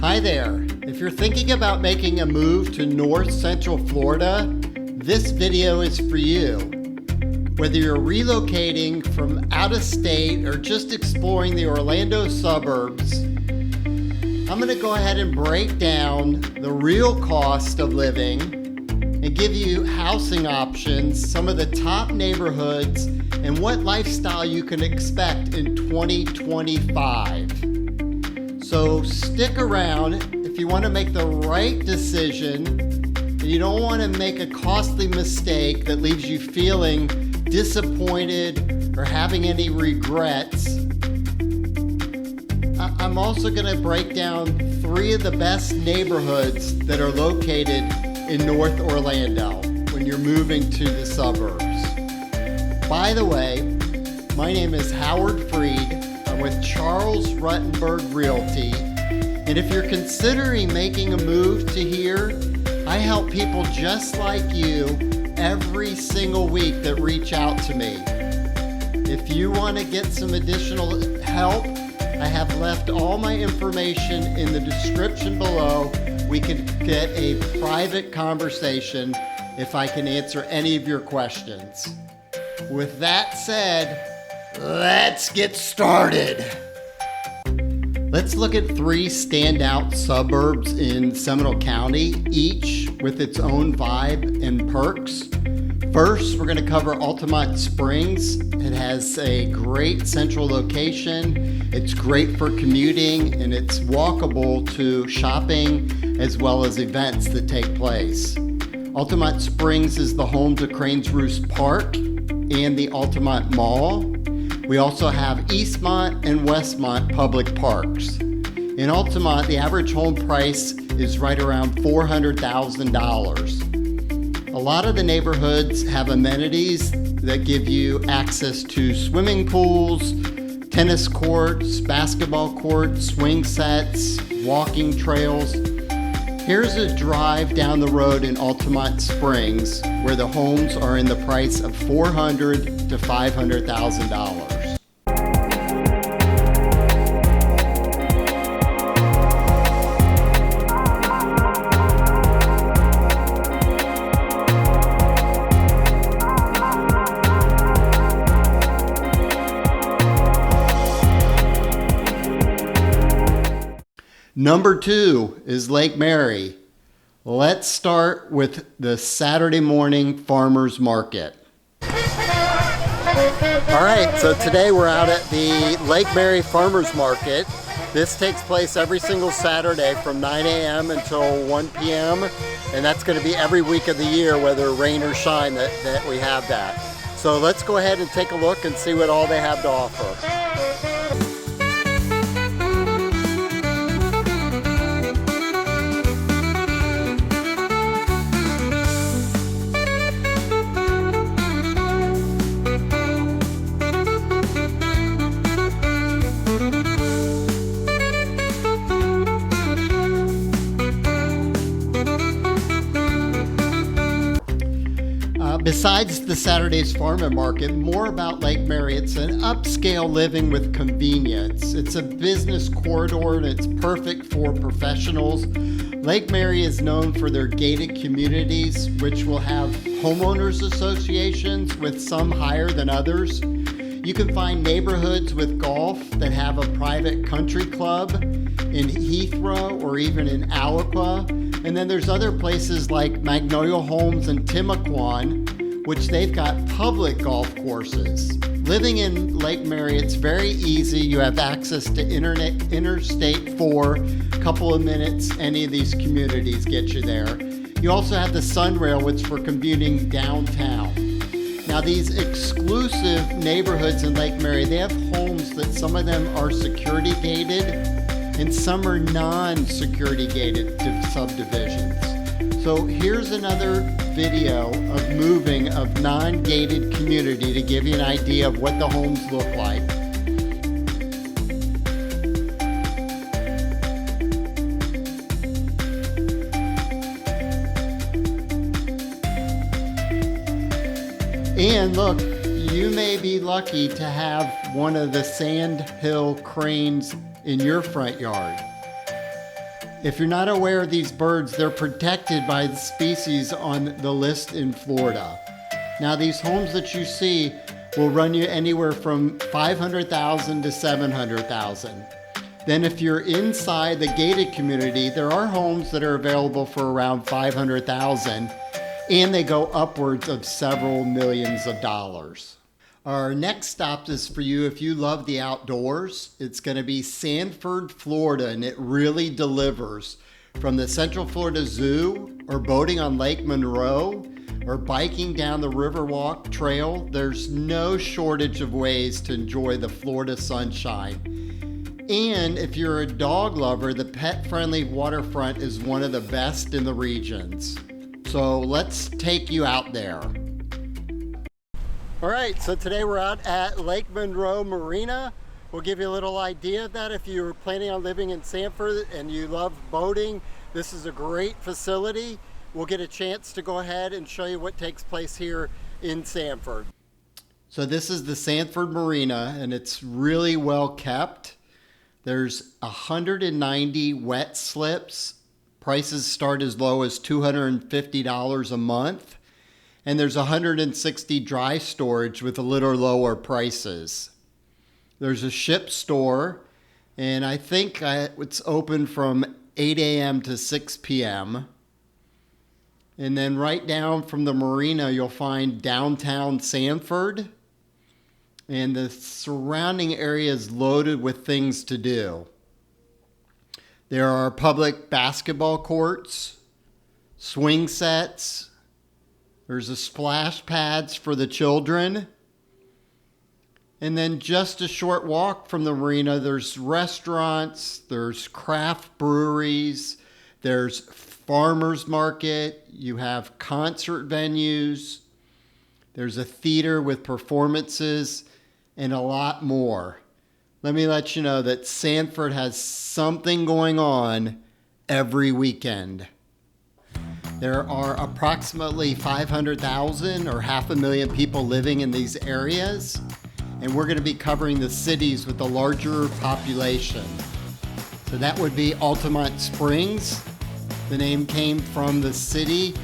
Hi there. If you're thinking about making a move to North Central Florida, this video is for you. Whether you're relocating from out of state or just exploring the Orlando suburbs, I'm going to go ahead and break down the real cost of living and give you housing options, some of the top neighborhoods, and what lifestyle you can expect in 2025. So stick around if you want to make the right decision and you don't want to make a costly mistake that leaves you feeling disappointed or having any regrets. I'm also going to break down 3 of the best neighborhoods that are located in North Orlando when you're moving to the suburbs. By the way, my name is Howard Freed. I'm with Charles Ruttenberg Realty. And if you're considering making a move to here, I help people just like you every single week that reach out to me. If you want to get some additional help, I have left all my information in the description below. We can get a private conversation if I can answer any of your questions. With that said, let's get started. Let's look at 3 standout suburbs in Seminole County, each with its own vibe and perks. First, we're going to cover Altamont Springs. It has a great central location. It's great for commuting, and it's walkable to shopping as well as events that take place. Altamont Springs is the home to Cranes Roost Park and the Altamont Mall. We also have Eastmont and Westmont public parks. In Altamont, the average home price is right around $400,000. A lot of the neighborhoods have amenities that give you access to swimming pools, tennis courts, basketball courts, swing sets, walking trails. Here's a drive down the road in Altamont Springs where the homes are in the price of $400,000 to $500,000. Number 2 is Lake Mary. Let's start with the Saturday morning farmers market. All right, so today we're out at the Lake Mary Farmers Market. This takes place every single Saturday from 9 a.m. until 1 p.m. And that's going to be every week of the year, whether rain or shine, that we have that. So let's go ahead and take a look and see what all they have to offer. Besides the Saturday's farm and market, more about Lake Mary. It's an upscale living with convenience. It's a business corridor and it's perfect for professionals. Lake Mary is known for their gated communities, which will have homeowners associations with some higher than others. You can find neighborhoods with golf that have a private country club in Heathrow or even in Alaqua. And then there's other places like Magnolia Homes and Timaquan, which they've got public golf courses. Living in Lake Mary, it's very easy. You have access to Interstate 4, a couple of minutes, any of these communities get you there. You also have the Sunrail, which is for commuting downtown. Now these exclusive neighborhoods in Lake Mary, they have homes that some of them are security gated and some are non-security gated subdivisions. So here's another video of moving of non-gated community to give you an idea of what the homes look like. And look, you may be lucky to have one of the sand hill cranes in your front yard. If you're not aware of these birds, they're protected by the species on the list in Florida. Now, these homes that you see will run you anywhere from $500,000 to $700,000. Then if you're inside the gated community, there are homes that are available for around $500,000, and they go upwards of several millions of dollars. Our next stop is for you if you love the outdoors. It's going to be Sanford, Florida, and it really delivers. From the Central Florida Zoo, or boating on Lake Monroe, or biking down the Riverwalk Trail, there's no shortage of ways to enjoy the Florida sunshine. And if you're a dog lover, the pet-friendly waterfront is one of the best in the regions. So let's take you out there. All right, so today we're out at Lake Monroe Marina. We'll give you a little idea of that. If you're planning on living in Sanford and you love boating, this is a great facility. We'll get a chance to go ahead and show you what takes place here in Sanford. So this is the Sanford Marina, and it's really well kept. There's 190 wet slips. Prices start as low as $250 a month. And there's 160 dry storage with a little lower prices. There's a ship store, and I think it's open from 8 a.m. to 6 p.m. And then right down from the marina, you'll find downtown Sanford, and the surrounding area is loaded with things to do. There are public basketball courts, swing sets. There's a splash pads for the children. And then just a short walk from the marina, there's restaurants, there's craft breweries, there's farmers market, you have concert venues, there's a theater with performances, and a lot more. Let me let you know that Sanford has something going on every weekend. There are approximately 500,000 or 500,000 people living in these areas, and we're going to be covering the cities with a larger population. So that would be Altamont Springs. The name came from the city.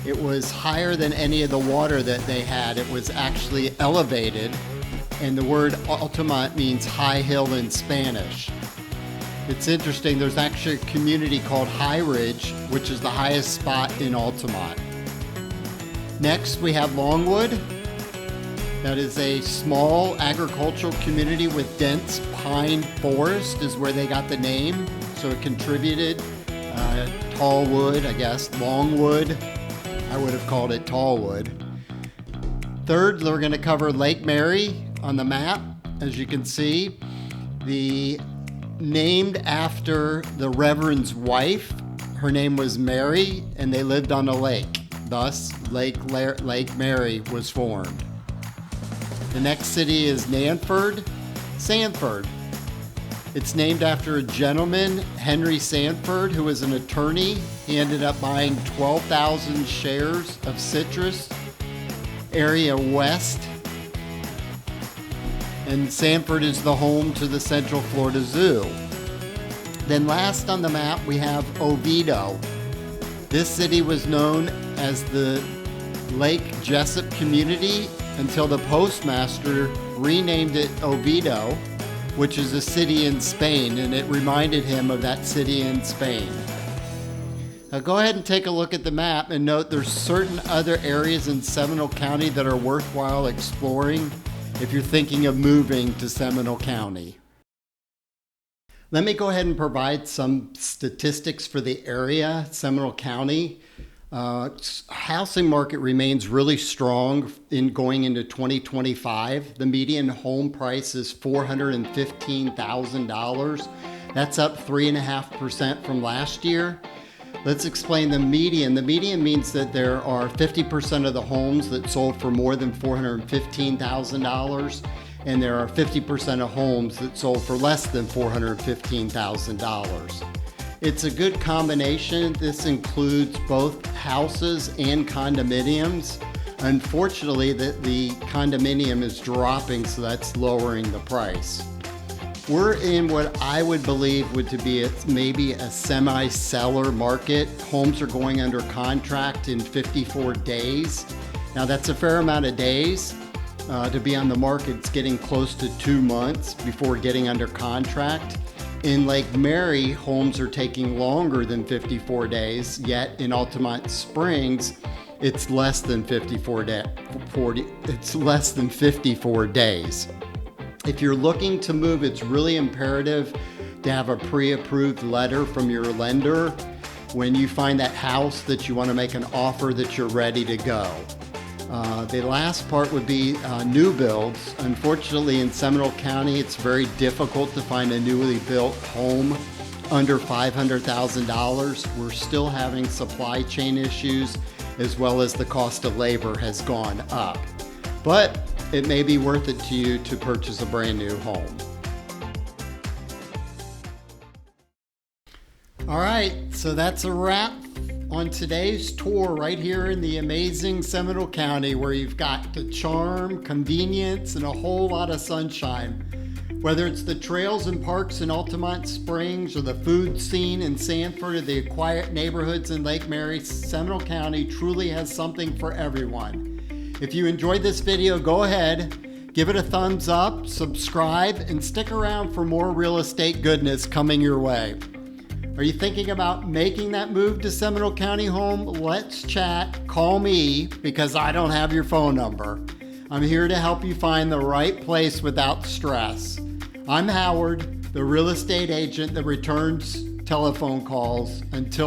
It was higher than any of the water that they had. It was actually elevated, and the word Altamont means high hill in Spanish. It's interesting, there's actually a community called High Ridge, which is the highest spot in Altamont. Next, we have Longwood. That is a small agricultural community with dense pine forest is where they got the name. So it contributed. Tall wood, I guess, Longwood. I would have called it Tallwood. Third, we're going to cover Lake Mary on the map. As you can see, named after the Reverend's wife. Her name was Mary, and they lived on a lake. Thus, Lake Mary was formed. The next city is Sanford. It's named after a gentleman, Henry Sanford, who was an attorney. He ended up buying 12,000 shares of Citrus Area West. And Sanford is the home to the Central Florida Zoo. Then last on the map, we have Oviedo. This city was known as the Lake Jessup community until the postmaster renamed it Oviedo, which is a city in Spain, and it reminded him of that city in Spain. Now go ahead and take a look at the map and note there's certain other areas in Seminole County that are worthwhile exploring if you're thinking of moving to Seminole County. Let me go ahead and provide some statistics for the area, Seminole County. Housing market remains really strong in going into 2025. The median home price is $415,000. That's up 3.5% from last year. Let's explain the median. The median means that there are 50% of the homes that sold for more than $415,000, and there are 50% of homes that sold for less than $415,000. It's a good combination. This includes both houses and condominiums. Unfortunately, the condominium is dropping, so that's lowering the price. We're in what I would believe would to be maybe a semi-seller market. Homes are going under contract in 54 days. Now that's a fair amount of days. To be on the market, it's getting close to 2 months before getting under contract. In Lake Mary, homes are taking longer than 54 days, yet in Altamont Springs, it's less than 54 days. If you're looking to move, it's really imperative to have a pre-approved letter from your lender when you find that house that you want to make an offer that you're ready to go. The last part would be new builds. Unfortunately, in Seminole County, it's very difficult to find a newly built home under $500,000. We're still having supply chain issues, as well as the cost of labor has gone up. But it may be worth it to you to purchase a brand new home. All right, so that's a wrap on today's tour right here in the amazing Seminole County, where you've got the charm, convenience, and a whole lot of sunshine. Whether it's the trails and parks in Altamont Springs or the food scene in Sanford or the quiet neighborhoods in Lake Mary, Seminole County truly has something for everyone. If you enjoyed this video, go ahead, give it a thumbs up, subscribe, and stick around for more real estate goodness coming your way. Are you thinking about making that move to Seminole County home? Let's chat. Call me because I don't have your phone number. I'm here to help you find the right place without stress. I'm Howard, the real estate agent that returns telephone calls. Until